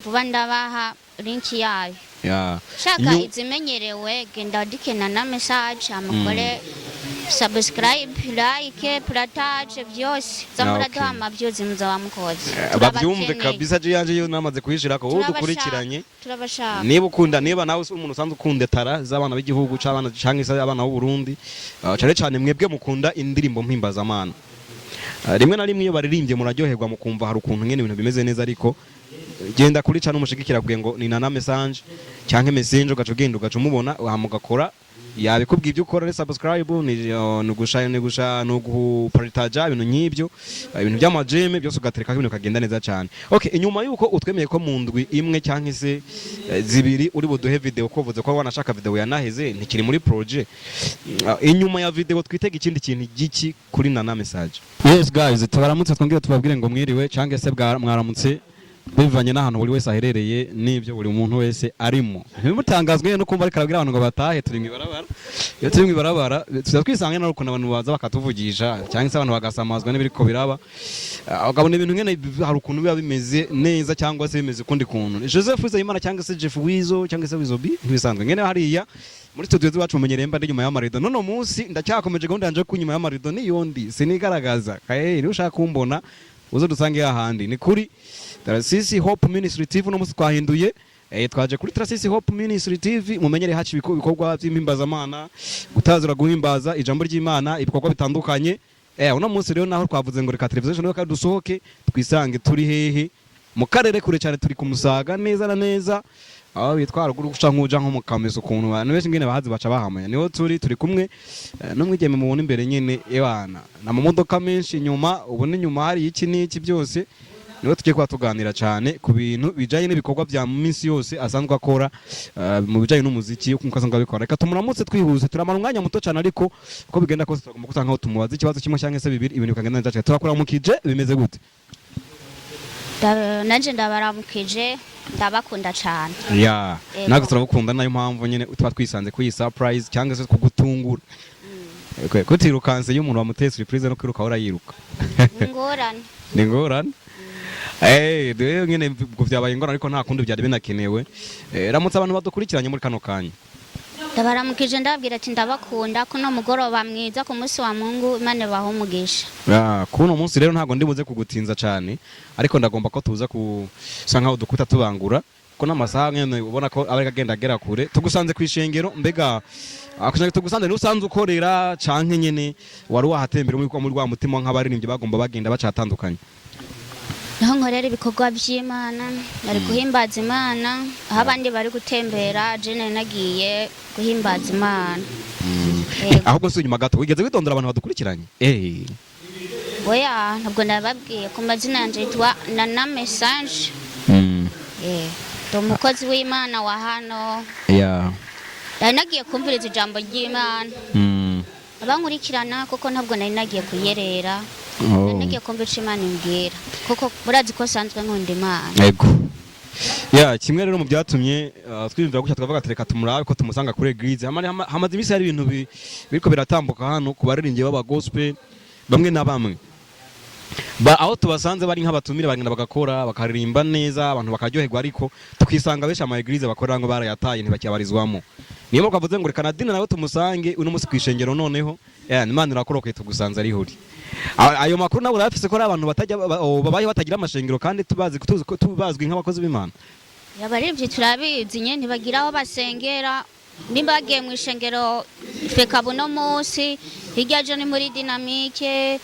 vuba ndabaha link yayo shaka izimenyerewe genda dikena na message amukore subscribe like partage byose zamuraduha amabyuzi muzaba mukoze bavyumve kabisa je yanje yo namaze kuyishirako ubu dukurikiranye turabashaka niba ukunda niba nawe umuntu usanzwe ukunda tara z'abana b'igihugu c'abana canke se abana b'u Burundi cyane cyane mwebwe mukunda indirimbo mpimbaza amana rimwe na rimwe iyo baririmbye muraryoherwa mukumva hari ukuntu ngene ibintu bimeze neza ariko genda kuri cana umushigikira kugira ngo ni na message canke message ugaca ugenda ugaca umubona uhamugakora yabikubwiye ibyo ukora subscribe ni gushaya no gupartage ibintu nk'ibyo ibintu by'amajeme byose ugatereka ibintu kagenda neza cyane okay inyuma yuko utwemeye ko mu ndwi imwe canke se zibiri uri buduhe video ko vuze ko wanashaka video yanaheze ntikiri muri project inyuma ya video twitega ikindi kintu giki kuri na message. Yes guys tubaramutse twongeye tubabwire ngo mwiriwe canke se mwaramutse bivanye n'ahantu buri wese aherereye n'ibyo buri muntu wese arimo bimutangazwe no kumva ariko abwira abantu ngo batahe turi mwibarabara iyo turi mwibarabara tuzakwisanga n'uko abantu baza bakatuvugisha cyangwa se abantu bagasamazwa n'ibiriko biraba agabona ibintu ngene hari ukuntu biba bimeze neza cyangwa se bimeze kundi kuntu Joseph Uzayimana cyangwa se Jeff Wizo cyangwa se Wizobi ntibisanzwe ngene hariya muri studio z'iwacu mumenyereye mba nyuma y'amarido none munsi ndacyakomeje gahunda yanje ku nyuma y'amarido niyondi sinigaragaza kaye iri ushaka kumbona uzo dusange ahandi ni kuri Trasisi Hope Ministry TV no musi twahinduye twaje kuri Trasisi Hope Ministry TV mumenyere haci ibikorwa by'impimbaza gutazura guhimbaza ijambo ry'Imana ibikorwa bitandukanye uno munsi rero naho twavuze ngo reka television yo kadusohoke twisange turi hehe mu karere kure cyane turi kumusaga neza na neza aho bitwara guca nkuja nko mu kameso kuntu abantu benshi ngene bahazi baca bahamanya niho turi kumwe n'umwigeme mubona imbere nyene ebana na mu modoka menshi nyuma ubone nyuma hari iki n'iki byose niho tugiye kuba tuganira cyane ku bintu bijanye n'ibikorwa bya minsi yose asanzwe akora mu bijanye n'umuziki uko mukasanzwe abikora reka tumuramutse twihuse turamara umwanya muto cyane ariko uko bigenda kose tugomba kusanga aho tumubaza ikibazo kimwe cyangwa se bibiri ibintu bikagenda neza cyane turakora mu kije bimeze gute nanje ndabaramukije ndabakunda cyane nako turabukunda nayo mpamvu nyene tuba twisanze ku iyi surprise cyangwa se kugutungura kutirukanse iyo umuntu wamuteye surprise no kwiruka ahora yiruka ni ngorane dewe ngene byabaye ingorane ariko nta kundi byari binakenewe ramutse abantu badukurikiranye muri kano kanya ndabaramukije ndababwira ati ndabakunda ko no mugoroba mwiza ku munsi wa Mungu Imana baho umugisha kuno munsi rero ntago ndibuze kugutinza cyane ariko ndagomba ko tuza kusa nkaho dukuta tubangura ko n'amasaha ngene ubona ko abareka agenda agera kure tugusanze kwishengero mbega akushaka tugusanze n'usanze ukorera canke nyene wari wahatembera muri rwa mutima nk'abaririmbye bagomba bagenda bacatandukanye naho nkorera ibikorwa by'Imana bari guhimbaza Imana aho abandi bari gutembera je nagiye guhimbaza Imana ahubwo se nyuma gato wigeze witondera abantu badukurikiranye oya ntabwo nababwiye ku mazina yanje yitwa Nana Message to mukozi w'Imana wa hano nagiye kumviriza ijambo ry'Imana abankurikirana kuko ntabwo nari nagiye kuyerera nagiye kumviriza Imana imbwira kuko murazi ko sanzwe nkunda Imana yego kimwe rero mu byatumye twiyumvira gutya twavuga tereka tumurabe ko tumusanga kuri Eglise hamaze imisi hari ibintu biriko biratambuka hano ku baririmbye baba gospel bamwe na bamwe aho tubasanze bari nk'abatumire bagenda bagakora bakaririmba neza abantu bakaryoherwa ariko tukisanga besha ama Eglise bakorera ngo barayataye ntibakibarizwamo niyo mpamvu kavuze ngo reka Nadine nawe tumusange uno munsi kwishengero noneho Imana irakoroke tugusanze ari huri ayo makuru nabo urafise ko ari abantu babaye batagira amashengero kandi tubazwi nk'abakozi b'Imana yabarivye turabizi nye ntibagira aho basengera nimba bagiye mu ishengero feka buno munsi hirya je ni muri Dynamique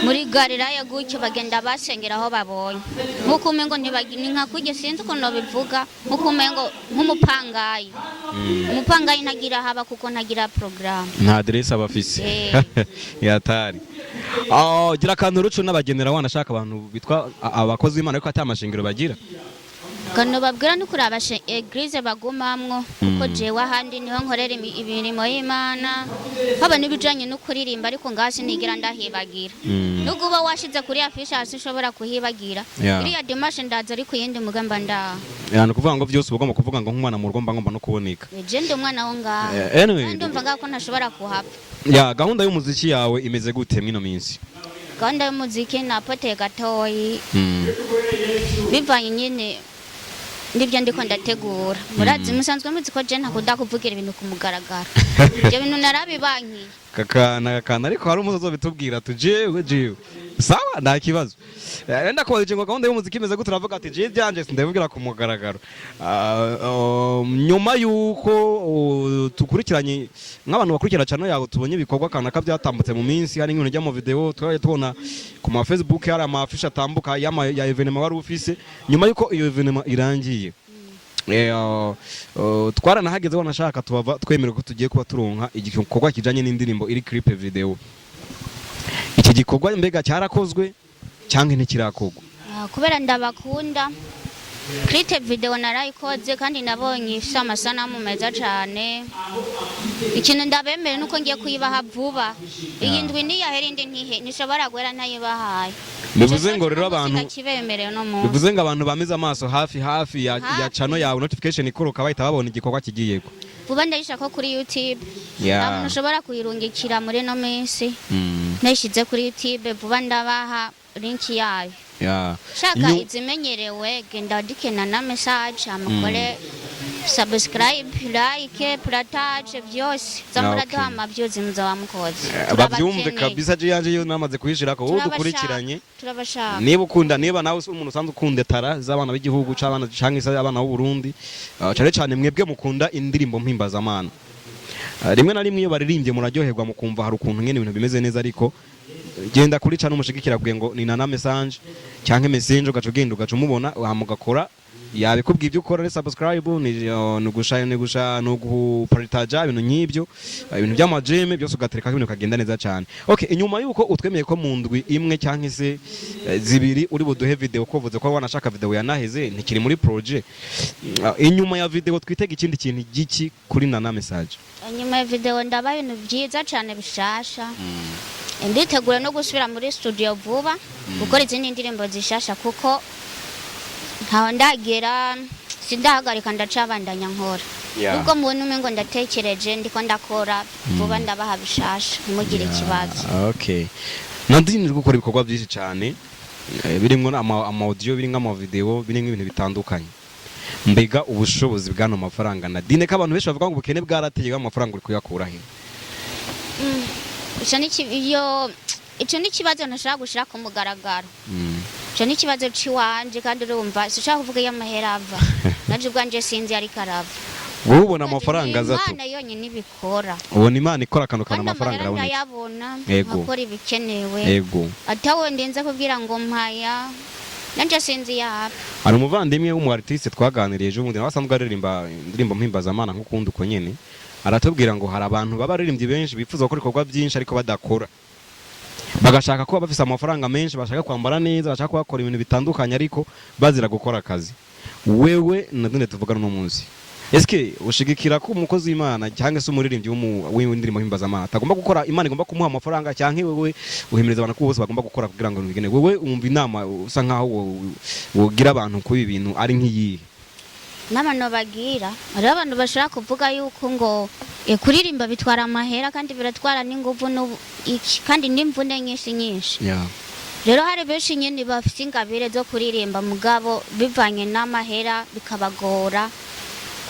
muri Galilaya gutyo bagenda basengera aho babonye nkuko umengo nka kujye sinzi uko nobivuga nkuko umengo nk'umupangayi umupangayi ntagira haba kuko ntagira program nta adresse abafise yatari gira kantu rucu n'abagenera wanashaka abantu bitwa abakozi b'Imana ariko atamashengero bagira kano babwira ni kuri Eglise bagumamwo kuko jewe ahandi niho nkorera imirimo y'Imana haba n'ibijanye no kuririmba ariko ngasi nigira ndahibagira nubwo uba washize kuri afisha hasi ushobora kuhibagira iriya dimashe ndaza ariko yindi mugamba no kuvuga ngo byose ubugomba kuvuga ngo nk'umwana mu rugomba ngomba no kuboneka je ndi umwana wo ngaho ndumva ngako ntashobora kuhapa gahunda y'umuziki yawe imeze gute mwino minsi gahunda y'umuziki napote gatoyi bivanye nyine ndibyo ndiko ndategura murazi musanzwe muzi ko je ntakunda kuvugira ibintu ku mugaragaro ibyo bintu narabibankiye kakana ariko hari umuzo bitubwira tujewe sawa nta kibazo enda kubaza ngo gahunda y'umuziki imeze gute uravuga ati je byanje sindavugira ku mugaragaro nyuma yuko tukurikiranye nk'abantu bakurikira channel yawe tubonye ibikorwa kanaka byatambutse mu minsi hari nk'ibintu bya mu video twaje tubona ku ma Facebook hari ama afisha atambuka ya evenement wari ufise nyuma yuko iyo evenement irangiye twaranahageze wanashaka tubava twemera ko tugiye kuba turonka igikorwa kijanye n'indirimbo iri clip video iki gikorwa mbega cyarakozwe cyangwa ntikirakorwa kubera ndabakunda clip video narayikoze kandi nabonye ifite amasanamu meza cyane ikintu ndabemere nuko ngiye kuyibaha vuba iyi ndwi niyahera indi ntishobora guhera ntayibahaye bivuze ngo rero abantu bivuze ngo abantu bamize amaso hafi ya channel yawe notification ikoroka bahita babona igikorwa kigiyeko vuba ndayisha ko kuri YouTube abantu ushobora kuyirungikira muri no minsi nayishize kuri YouTube vuba ndabaha link yayo shaka izimenyerewe genda dikena na message amakore subscribe like partage byose zamura dama byose muzawa mukoze babyumve kabisa je yanje yo namaze kuyishirako wowe dukurikiranye niba ukunda niba nawe umuntu usanzwe ukunda tara z'abana b'igihugu c'abana canke abana b'u Burundi cyane cyane mwebwe mukunda indirimbo mpimbazamana rimwe na rimwe iyo baririmbye muraryoherwa mukumva hari ukuntu ngene ibintu bimeze neza ariko genda kuri cana umushigikira bwe ngo ni na message cyangwa message ugacugenda ugacumubona uhamugakora yabikubwiye ibyo ukora subscribe ni gusha no gupartage ibintu nyibyo ibintu by'amajeme byose ugatereka ibintu kagenda neza cyane okay inyuma yuko utwemeye ko mu ndwi imwe cyangwa se zibiri uri buduhe video ko vuze ko wanashaka video yanaheze ntikiri muri project inyuma ya video twitega ikindi kintu giki kuri na message inyuma ya video ndaba ibintu byiza cyane bishasha nditegura no gusubira muri studio vuba gukora izindi ndirimbo zishasha kuko ntaho ndagera sindahagarika ndacabandanya nkora ubwo muntu umwe ngo ndatekereje ndiko ndakora vuba ndabaha bishasha ntimugire ikibazo okay nadini gukora ibikorwa byinshi cyane birimo ama audio biringa ama video biringa ibintu bitandukanye mbega ubushobozi bwano mafaranga nadine ko abantu benshi bavuga ngo ubukene bwarateye amafaranga uri kuyakura he icyo ni ikibazo ntashaka gushira ku mugaragaro icyo ni ikibazo ciwanje kandi urumva sishaka kuvuga y'amahera ava naje ubwanje sinzi ari karava wowe ubona amafaranga azato Imana yonyine ibikora ubona Imana ikora akantu kana amafaranga araboneka yabona akora ibikenewe yego atawe ndenze kubwira ngo mpaya nanje sinzi yapa hari umuvandimwe w'umu artiste twaganiriye ejo bundi nabasanzwe aririmba indirimbo mpimbazamana nk'ukundi uko nyene aratubwira ngo hari abantu baba baririmbye benshi bifuza gukora ibikorwa byinshi ariko badakora bagashaka kuba bafise amafaranga menshi bashaka kwambara neza bashaka kubakora ibintu bitandukanye ariko bazira gukora akazi wewe nadine tuvugana no munsi eske ushigikira ko umukozi w'Imana cyangwa se umuririmbyi w'indirimbo mpimbazamana atagomba gukora Imana igomba kumuha amafaranga cyangwa wewe uhimiriza abantu ko bose bagomba gukora kugira ngo bigene wewe umva inama usa nkaho wogira abantu ko ibi bintu ari nk'iyihe n'abantu bagira ari abantu bashaka kuvuga yuko ngo kuririmba bitwara amahera kandi biratwara n'inguvu kandi n'imvune nyinshi rero hari benshi nyine bafite ingabire zo kuririmba mugabo bivanye n'amahera bikabagora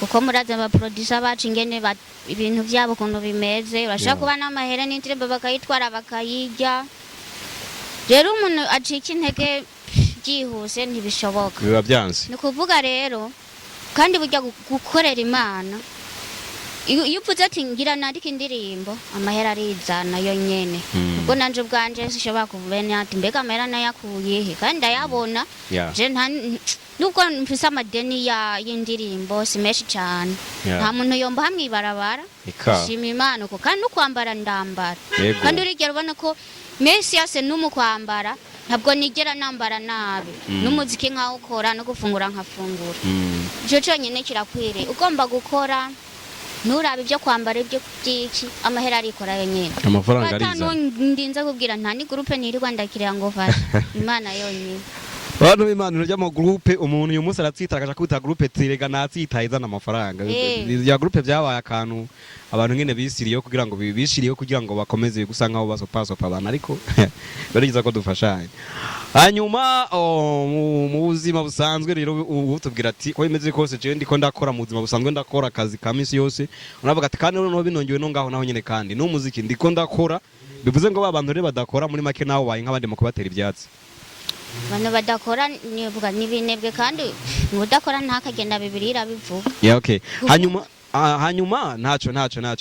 kuko muraza aba producer bacu ingene ibintu byabo kuntu bimeze bashaka kuba n'amahera n'indirimbo bakayitwara bakayijya rero umuntu acika intege byihuse ntibishoboka biba byanze ni kuvuga rero kandi burya gukorera Imana iyo uvuze ati ngira nandika indirimbo amahera arizana yo nyene ubwo nanje ubwanje sishobora kuvena ati mbega amahera nayakuye he kandi ndayabona je nubwo mfise amadeni y'indirimbo simeshi cyane nta muntu yomba hamwe ibarabara shima Imana ko kandi ukwambara ndambara kandi urigera ubona ko Messi yase n'umukwambara ntabwo nigera nambara nabi n'umuziki nkaho ukora no gufungura nkafungura cyo cyonyine kirakwiriye ugomba gukora nurabe ibyo kwambara ibyo byiki amahera arikora yonyine amafaranga ariza ndinza kubwira nta ni groupe ni Rwanda kirya ngo fasha Imana yonyine Bantu b'Imana ryo mu groupe umuntu uyu munsi aratsitara akaja kwita groupe tirega natsitaye izana amafaranga ya groupe byabaye akantu abantu ngene bisiriye kugira ngo bishiriye kugira ngo bakomeze gusa nkaho basopa abantu ariko barigiza ko dufashanye hanyuma mu buzima busanzwe rero ubu tubwira ati ko bimeze kose je ndiko ndakora mu buzima busanzwe ndakora akazi ka minsi yose unavuga ati kandi noneho binongewe no ngaho naho nyene kandi n'umuziki ndiko ndakora bivuze ngo babantu rero badakora muri make naho baye nk'abandi mu kubatera ibyatsi abantu badakora nivuga nibinebwe kandi udakora ntakagenda bibirira bivuga okay hanyuma ntaco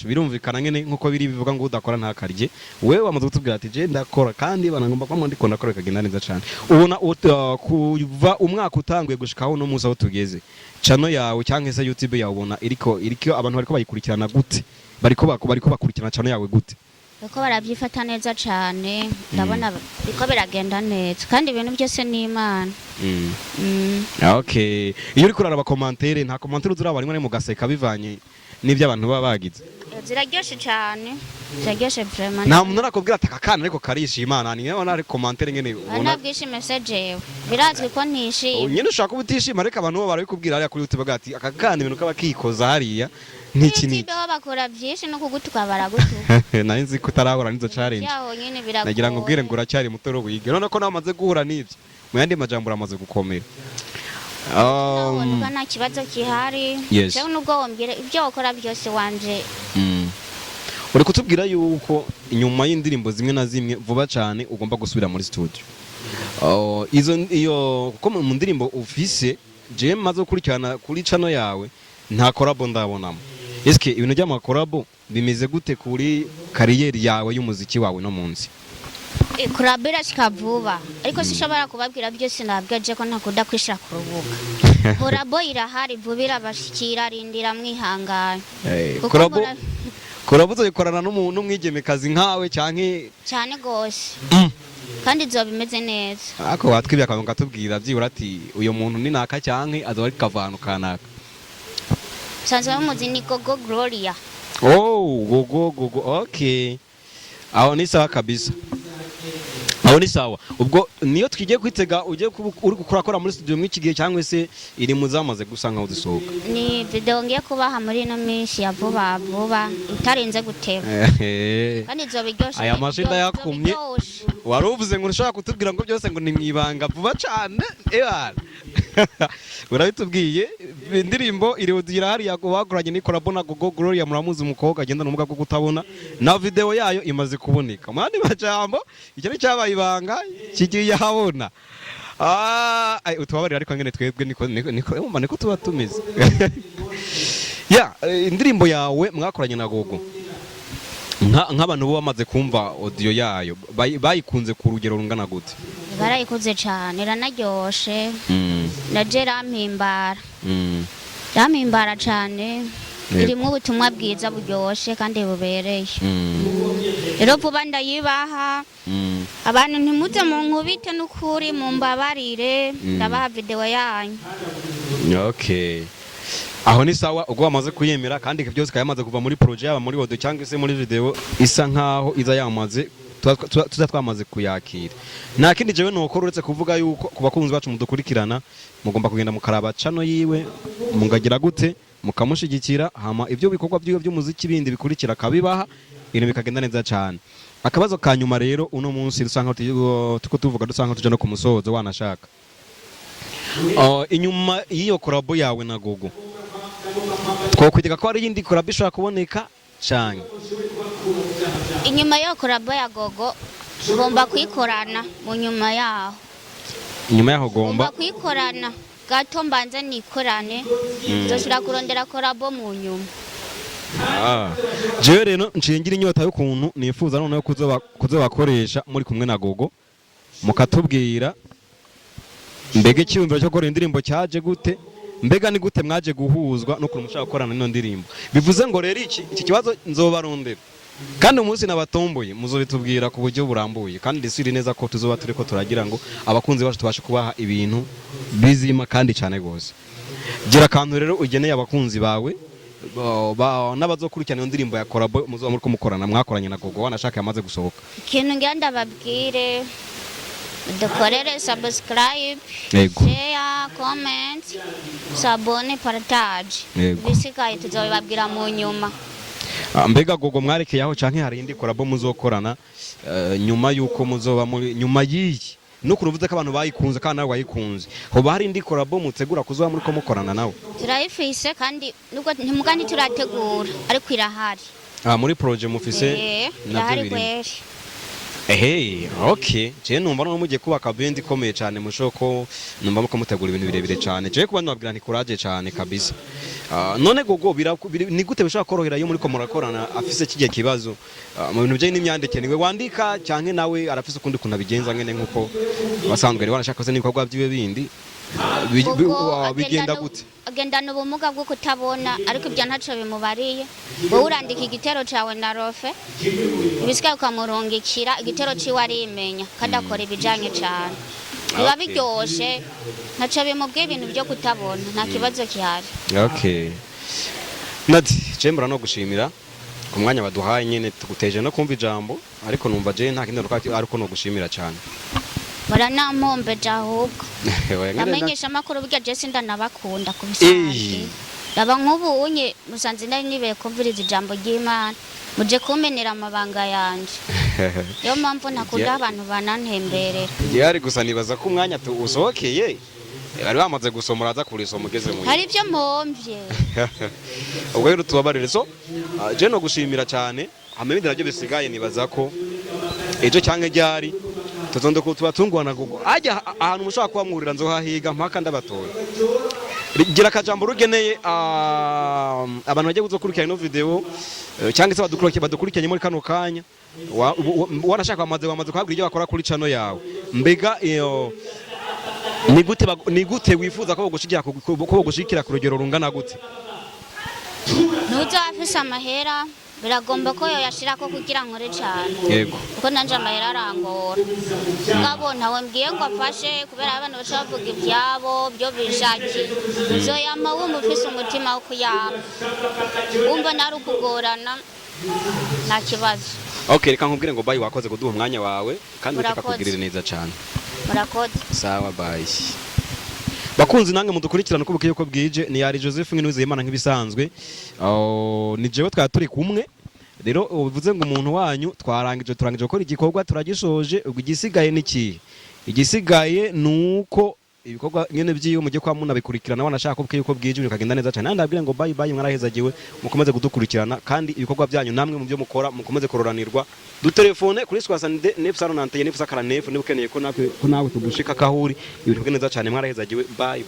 birumvikana nyene nkuko biri bivuga ngo udakora ntakarye wewe wamaze kutubwira ati je ndakora kandi banagomba kwamo ndiko ndakora kagenda neza cyane ubona kuva umwaka utanguye gushikaho no muza aho tugeze channel yawe cyangwa se YouTube yawe ubona iriko abantu bariko bayikurikirana gute bariko bakurikirana channel yawe gute uko barabyifata neza cyane ndabona biko biragenda neza kandi ibintu byose ni Imana okay iyo uri kurara abakomantere nta komantere uzuraba rimwe mu gaseka bivanye n'ibyo abantu baba bagize ziraryoshe cyane ziraryoshe vraiment nta muntu arakubwira ati akakana ariko karishimana ni none ari komantere ngene ubona bwishi message yewe birazwi ko ntishima nyine ushaka ubutishima ariko abantu bo barabikubwira hariya kuri YouTube bagati akakana ibintu kaba kikoza hariya niki bakora byinshi no kugutuka baragutuka nari nzi ko utarahura n'izo challenge nagira ngo ubwire ngo uracyari muto ro wige none ko namaze guhura n'ibyo mu yandi majambo uramaze gukomera nta kibazo kihari cyo nubwo wombwire ibyo wakora byose wanje uri kutubwira yuko inyuma y'indirimbo zimwe na zimwe vuba cyane ugomba gusubira muri studio iyo kuko mu ndirimbo ufise je maze gukurikirana kuri channel yawe nta collab ndabonamo eske ibintu by'amakorabo bimeze gute kuri kariyeri yawe y'umuziki wawe no munsi collab irashika vuba ariko sishobora kubabwira byose nabwaje ko ntakuda kwishira ku rubuga collab irahari vuba irabashikira rindira mwihangana collab uzoyikorana n'umuntu mw'igemekazi nkawe cyane gose kandi zo bimeze neza ako watwibya akabanga tubwira byibura ati uyo muntu ni naka cyanke azo ari kavanu kanaka sanzwe muzi ni Gogo Gloria gogo okay aho ni sawa kabisa aho ni sawa ubwo niyo twigiye kwitega uje uri gukora muri studio mw'iki gihe cyangwa se iri muzamaze gusanga uzisohoka ni video ngiye kubaha muri no minsi ya vuba itarenze guteba kandi zo biryoshe aya mashinda yakumye waruvuze ngo ushaka kutubwira ngo byose ngo ni mwibanga vuba cyane urabitubwiye indirimbo iri ugira hari yagobakuranye ni collab na Gogo Gloria muramuzi umukobwa agenda n'umuga bwo kutabona na video yayo imaze kuboneka mandi majambo icyo cyabaye ibanga kigiye habona utubabarira ariko ngene twebwe niko tuba tumeze indirimbo yawe mwakoranye na Gogo nk'abantu bo bamaze kumva audio yayo bayikunze ku rugero rungana gute barayikuze cyane iranaryoshe naje rampimbara cyane irimo ubutumwa bwiza buryoshe kandi bubereye rero vuba ndayibaha abantu ntimuze mu nkubite n'ukuri mu mbabarire ndabaha video yanyu okay aho ni sawa ubwo bamaze kuyemera kandi byose kayamaze kuva muri projet yaba muri audio cyangwa se muri video isa nkaho iza yamaze twamaze kuyakira nta kindi jewe nokora uretse kuvuga yuko ku bakunzi bacu mudukurikirana mugomba kugenda mukaraba channel yiwe mungagira gute mukamushigikira hama ibyo bikorwa byiwe by'umuziki bindi bikurikira kabibaha ibintu bikagenda neza cyane akabazo kanyuma rero uno munsi dusanga tuko tuvuga dusanga tuje no ku musozo wanashaka inyuma y'iyo collab yawe na Gogo twokwitega ko ari yindi collab ishobora kuboneka cyane inyuma yo collab ya Gogo ngomba kwikorana mu nyuma yaho gomba kwikorana gato mbanza nikorane nzoshira kurondera collab mu nyuma jewe rero nshingira inyota yo kuntu nifuza noneho kuzobakoresha muri kumwe na Gogo mukatubwira mbega icyumviro cyo gukora indirimbo cyaje gute mbega ni gute mwaje guhuzwa no kuntu mushaka gukorana n'ino ndirimbo bivuze ngo rero iki kibazo nzobarondera kandi umunsi nabatomboye muzobitubwira ku buryo burambuye kandi disiri neza ko tuzoba turiko turagira ngo abakunzi bacu tubashe kubaha ibintu bizima kandi cyane gose gira kantu rero ugeneye abakunzi bawe n'abazokurikirana indirimbo ya collab muzoba muri kumukorana mwakoranye na Gogo wanashaka yamaze gusohoka ikintu ngenda babwire dukorere subscribe share comment sabone partage bisikaye tuzobibabwira mu nyuma mbega Gogo mwarekeye aho canke hari indi collab muzokorana nyuma yuko muzoba muri nyuma yiyi no kuruvuze ko abantu bayikunze kandi nawe wayikunze hoba hari indi collabo mutegura kuzoba muri ko mukorana nawe turayifise kandi nubwo ntimugani turategura ariko irahari muri projet mufise navyo biri okay je numva no mugiye kubaka band ikomeye cyane mushoko numva muko mutegura ibintu birebire cyane je kuba nababwira nti courage cyane kabisa none gogo ni gute bishaka korohera yo muri ko murakorana afise kigiye kibazo mu bintu bye n'imyandike niwe wandika cyangwa nawe arafise ukundi kunabigenza ngene nkuko basanzwe ari wanashaka se n'ibikorwa byiwe bindi bigenda gute agendana ubumuga bwo kutabona ariko ibyo ntaco bimubariye wowe urandika igitero cawe na rofe ibisigaye ukamurungikira igitero ciwe arimenya kandi akora ibijanye cane biba biryoshe ntaco bimubwiye ibintu byo kutabona nta kibazo kihari okay Nadi cembura no gushimira ku mwanya baduhaye nyene tuguteje no kumva ijambo ariko numva je nta kindi ariko no gushimira cyane baranampombe ahubwo namenyesha amakuru burya je sindanabakunda kubisanzwe ndaba nk'ubu unye musanze nari nibeye kumviriza ijambo ry'Imana muje kumenera amabanga yanje yo mpamvu nakunda abantu banantemberera yari gusa nibaza ko umwanya usohokeye bari bamaze gusoma uraza kurisoma ugeze mu hari ibyo mpomvye ubwo rero tubabarire so je no gushimira cyane hamwe nabyo bisigaye nibaza ko ejo cyangwa ryari tuzondo ko tubatungwana gugo ajya ahantu mushaka kuba muhurira nzo hahiga mpaka ndabatoye gira kajambo rugeneye abantu bagiye kuzokurikira ino video cyangwa se badukurikiranye muri kano kanya wanashaka bamaze kuhabwira ibyo bakora kuri channel yawe mbega ni gute wifuza ko bogushikira ku rugero rungana gute nuzo afise amahera biragomba ko yoyashirako kugira nkore cyane yego kuko nanje amahera arangora ngabo ntawe mbwiye ngo afashe kubera abantu baca bavuga ibyabo byo bishaki zoyama wumva ufise umutima wo kuyama wumva nari ukugorana nta kibazo okay reka nkubwire ngo bye wakoze kuduha umwanya wawe kandi ukakugirira neza cyane murakoze sawa bye bakunzi nange mudukurikirana uko bukiye ko bwije ni yari Joseph Nkinuzeyimana nk'ibisanzwe ni jewe twaturi kumwe rero uvuze ngo umuntu wanyu turangije gukora igikorwa turagishoje ubwo igisigaye niki igisigaye nuko ibikorwa nyene byiyo mujye kwa munabikurikirana wanashaka uko bwije ukagenda neza cyane ndabwira ngo bye mwarahezagiwe mukomeze kudukurikirana kandi ibikorwa byanyu namwe mu byo mukora mukomeze kororanirwa dutelefone kuri 69 nibukeneye ko nawe tugushika kahuri ibintu neza cyane mwarahezagiwe bye